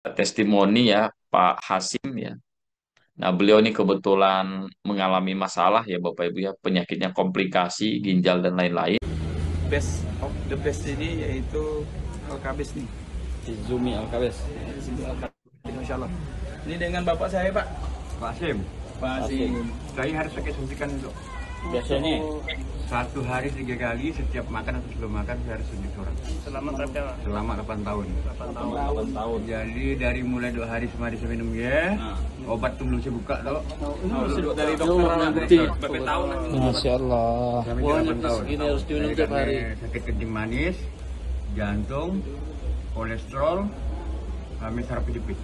testimoni ya Pak Hasim ya. Nah, beliau ini kebetulan mengalami masalah ya Bapak Ibu ya, penyakitnya komplikasi ginjal dan lain-lain. Best of the best ini yaitu Alkabis nih. Izumi Alkabes. Sini Alkabis, Masya Allah. Ini dengan bapak saya Pak. Pak Sim, Pak Asim. saya harus pakai suntikan itu. Biasanya 1 hari 3 kali, setiap makan atau sebelum makan saya harus suntik orang. Selama berapa? Selama 8 tahun. 8 tahun. Jadi dari mulai 2 hari semari saya minum ya. Obat tuh belum saya buka tuh. Dari dokter nanti berapa tahun? Masya Allah. Sampai Wah, 8 tahun. segini harus diminum Saya tiap hari. karena sakit kencing manis, jantung, kolesterol, kami saraf kejepit.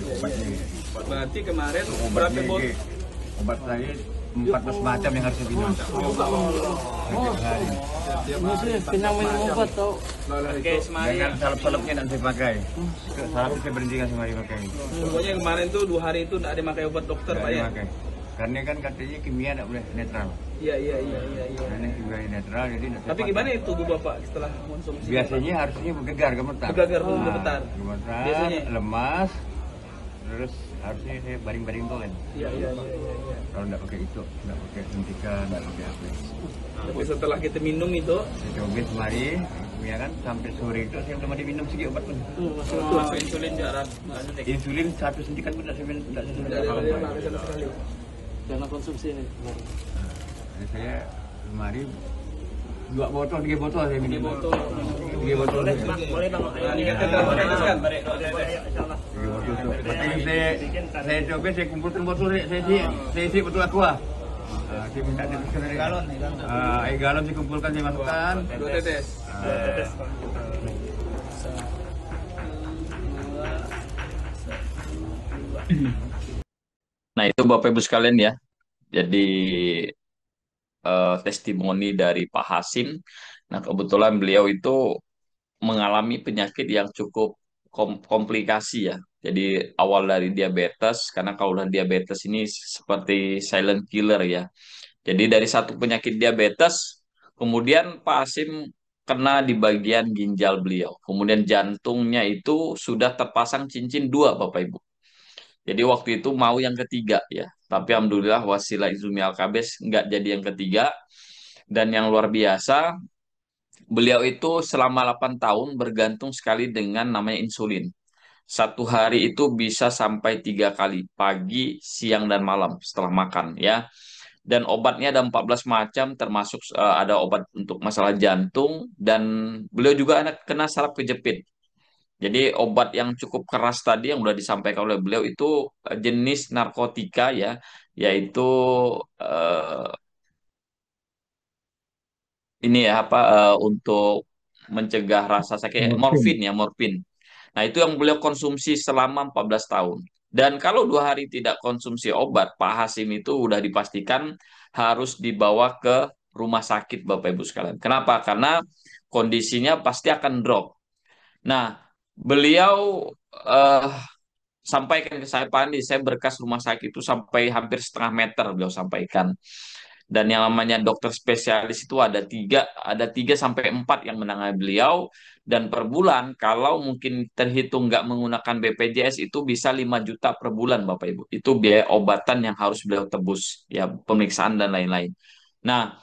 Obatnya. Berarti kemarin berapa Obatnya botol? ini, obat saya 14 macam yang harus saya minum. Setiap hari. Kenyang minum obat tau. Oke, semari. Dengan salep-salepnya nanti saya pakai. Salep saya berhentikan semari pakai. Pokoknya kemarin tuh 2 hari itu nggak ada pakai obat dokter Pak ya? Pakai. Karena kan katanya kimia tidak boleh netral. Iya. Karena kimia netral jadi tidak Tapi gimana itu tubuh bapak setelah konsumsi? Biasanya harusnya bergegar, gemetar. Bergegar dulu, gemetar. Gemetar, Biasanya? lemas, terus harusnya saya baring-baring tuh kan. Iya. Kalau tidak pakai itu, tidak pakai suntikan, tidak pakai apa. Tapi setelah kita minum itu, Saya coba semari, ya kan sampai sore itu saya udah mandi minum sedikit obat pun. masuk insulin jarak. Insulin 1 suntikan pun tidak saya minum, tidak saya suntik Dari apa-apa. pakai sama sekali. Karena konsumsi ini. Jadi saya semari 2 botol, 3 botol saya minum. 3 botol. 3 botol. Boleh bang. Nah, ini kan kita tetes kan. Makanya saya coba saya kumpulkan botol saya isi botol aqua. Saya minta diteruskan dari galon. Air galon saya kumpulkan saya masukkan. 2 tetes. Nah, itu Bapak Ibu sekalian ya. Jadi testimoni dari Pak Hasim. Nah, kebetulan beliau itu mengalami penyakit yang cukup komplikasi ya. Jadi awal dari diabetes, karena kalau udah diabetes ini seperti silent killer ya. Jadi dari satu penyakit diabetes, kemudian Pak Hasim kena di bagian ginjal beliau. Kemudian jantungnya itu sudah terpasang cincin dua, Bapak Ibu. Jadi waktu itu mau yang ketiga ya. Tapi alhamdulillah wasilah Izumi Alkabes nggak jadi yang ketiga. Dan yang luar biasa, beliau itu selama 8 tahun bergantung sekali dengan namanya insulin. Satu hari itu bisa sampai 3 kali, pagi, siang, dan malam setelah makan ya. Dan obatnya ada 14 macam, termasuk ada obat untuk masalah jantung, dan beliau juga kena saraf kejepit. Jadi obat yang cukup keras tadi yang sudah disampaikan oleh beliau itu jenis narkotika ya, yaitu eh, ini ya apa untuk mencegah rasa sakit morfin ya morfin. Nah, itu yang beliau konsumsi selama 14 tahun. Dan kalau 2 hari tidak konsumsi obat, Pak Hasim itu udah dipastikan harus dibawa ke rumah sakit, Bapak Ibu sekalian. Kenapa? Karena kondisinya pasti akan drop. Nah, beliau eh, sampaikan ke saya, Pak Andi, saya berkas rumah sakit itu sampai hampir setengah meter beliau sampaikan. Dan yang namanya dokter spesialis itu ada tiga sampai empat yang menangani beliau. Dan per bulan, kalau mungkin terhitung nggak menggunakan BPJS itu bisa 5 juta per bulan, Bapak Ibu. Itu biaya obatan yang harus beliau tebus, ya pemeriksaan dan lain-lain. Nah,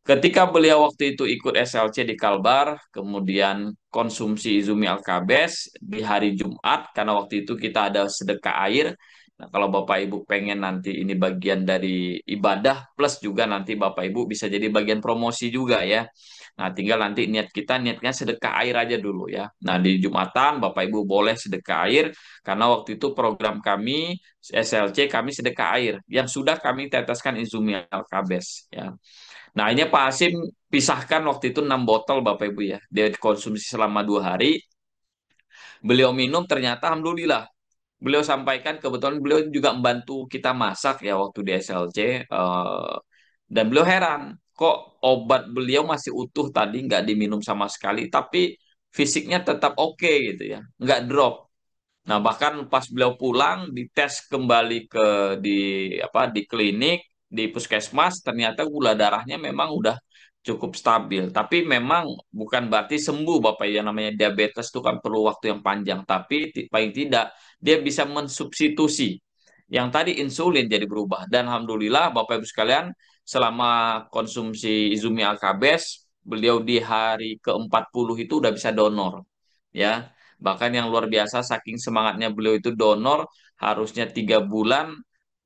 ketika beliau waktu itu ikut SLC di Kalbar, kemudian konsumsi Izumi Alkabes di hari Jumat, karena waktu itu kita ada sedekah air. Nah, kalau Bapak Ibu pengen nanti ini bagian dari ibadah, plus juga nanti Bapak Ibu bisa jadi bagian promosi juga ya. Nah, tinggal nanti niatnya sedekah air aja dulu ya. Nah, di Jumatan Bapak Ibu boleh sedekah air, karena waktu itu program kami, SLC kami sedekah air, yang sudah kami teteskan Izumi Alkabes ya. Nah, ini Pak Hasim pisahkan waktu itu 6 botol Bapak Ibu ya. Dia konsumsi selama 2 hari. Beliau minum ternyata Alhamdulillah. Beliau sampaikan kebetulan beliau juga membantu kita masak ya waktu di SLC. Dan beliau heran, kok obat beliau masih utuh tadi, nggak diminum sama sekali. Tapi fisiknya tetap oke gitu ya. Nggak drop. Nah, bahkan pas beliau pulang dites kembali di klinik, di puskesmas, ternyata gula darahnya memang udah cukup stabil. Tapi memang bukan berarti sembuh Bapak. Yang namanya diabetes itu kan perlu waktu yang panjang. Tapi paling tidak dia bisa mensubstitusi. Yang tadi insulin jadi berubah. Dan Alhamdulillah Bapak Ibu sekalian, selama konsumsi Izumi Alkabes, beliau di hari ke-40 itu udah bisa donor. Ya, bahkan yang luar biasa saking semangatnya beliau itu donor, harusnya 3 bulan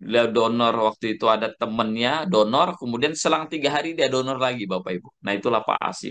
beliau donor, waktu itu ada temennya donor, kemudian selang 3 hari dia donor lagi Bapak Ibu. Nah itulah Pak Asim.